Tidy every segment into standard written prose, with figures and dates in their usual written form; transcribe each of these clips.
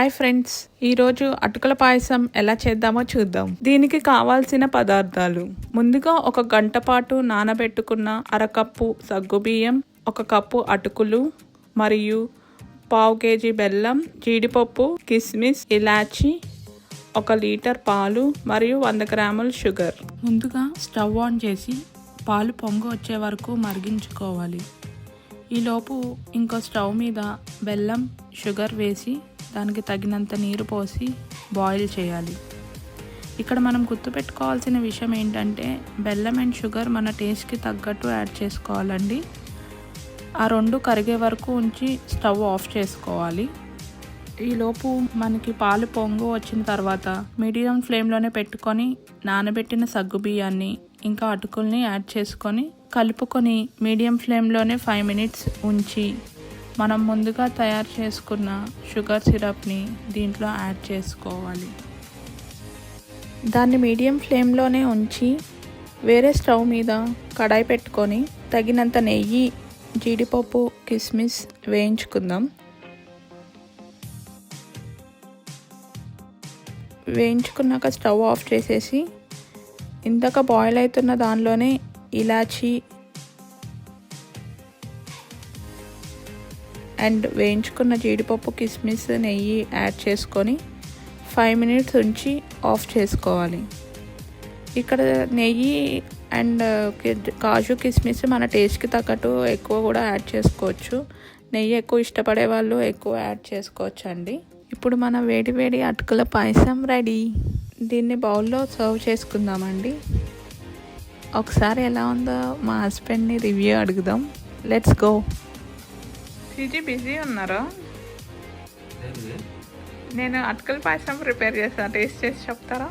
Hi friends, ఈరోజు అటుకుల పాయసం ఎలా చేద్దామో చూద్దాం. దీనికి కావాల్సిన పదార్థాలు: ముందుగా 1 గంట పాటు నానబెట్టుకున్న అరకప్పు సగ్గుబియ్యం, 1 కప్పు అటుకులు మరియు 1/2 కేజీ బెల్లం, జీడిపప్పు, కిస్మిస్, ఇలాచి, 1 లీటర్ పాలు మరియు 100 గ్రాముల షుగర్. ముందుగా స్టవ్ ఆన్ చేసి పాలు పొంగు వచ్చే వరకు మరిగించుకోవాలి. ఈలోపు ఇంకో స్టవ్ మీద బెల్లం, షుగర్ వేసి దానికి తగినంత నీరు పోసి బాయిల్ చేయాలి. ఇక్కడ మనం గుర్తుపెట్టుకోవాల్సిన విషయం ఏంటంటే బెల్లం అండ్ షుగర్ మన టేస్ట్కి తగ్గట్టు యాడ్ చేసుకోవాలండి. ఆ రెండు కరిగే వరకు ఉంచి స్టవ్ ఆఫ్ చేసుకోవాలి. ఈలోపు మనకి పాలు పొంగు వచ్చిన తర్వాత మీడియం ఫ్లేమ్లోనే పెట్టుకొని నానబెట్టిన సగ్గుబియ్యాన్ని ఇంకా అటుకుల్ని యాడ్ చేసుకొని కలుపుకొని మీడియం ఫ్లేమ్లోనే 5 మినిట్స్ ఉంచి మనం ముందుగా తయారు చేసుకున్న షుగర్ సిరప్ని దీంట్లో యాడ్ చేసుకోవాలి. దాన్ని మీడియం ఫ్లేమ్లోనే ఉంచి వేరే స్టవ్ మీద కడాయి పెట్టుకొని తగినంత నెయ్యి, జీడిపప్పు, కిస్మిస్ వేయించుకుందాం. వేయించుకున్నాక స్టవ్ ఆఫ్ చేసేసి ఇందాక బాయిల్ అవుతున్న దానిలోనే ఇలాచి అండ్ వేయించుకున్న జీడిపప్పు, కిస్మిస్, నెయ్యి యాడ్ చేసుకొని 5 మినిట్స్ ఉంచి ఆఫ్ చేసుకోవాలి. ఇక్కడ నెయ్యి అండ్ కాజు, కిస్మిస్ మన టేస్ట్కి తగ్గట్టు ఎక్కువ కూడా యాడ్ చేసుకోవచ్చు. నెయ్యి ఎక్కువ ఇష్టపడే వాళ్ళు ఎక్కువ యాడ్ చేసుకోవచ్చు అండి. ఇప్పుడు మన వేడి వేడి అటుకుల పాయసం రెడీ. దీన్ని బౌల్లో సర్వ్ చేసుకుందామండి. ఒకసారి ఎలా ఉందో మా హస్బెండ్ని రివ్యూ అడుగుదాం. Let's go. బిజీ ఉన్నారా? నేను అటుకుల పాయసం ప్రిపేర్ చేస్తాను, టేస్ట్ చేసి చెప్తారా?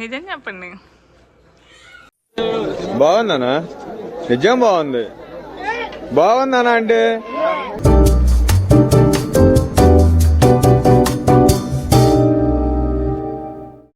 నిజం చెప్పండి. బాగుందనా? నిజం బాగుంది. బాగుందనా అంటే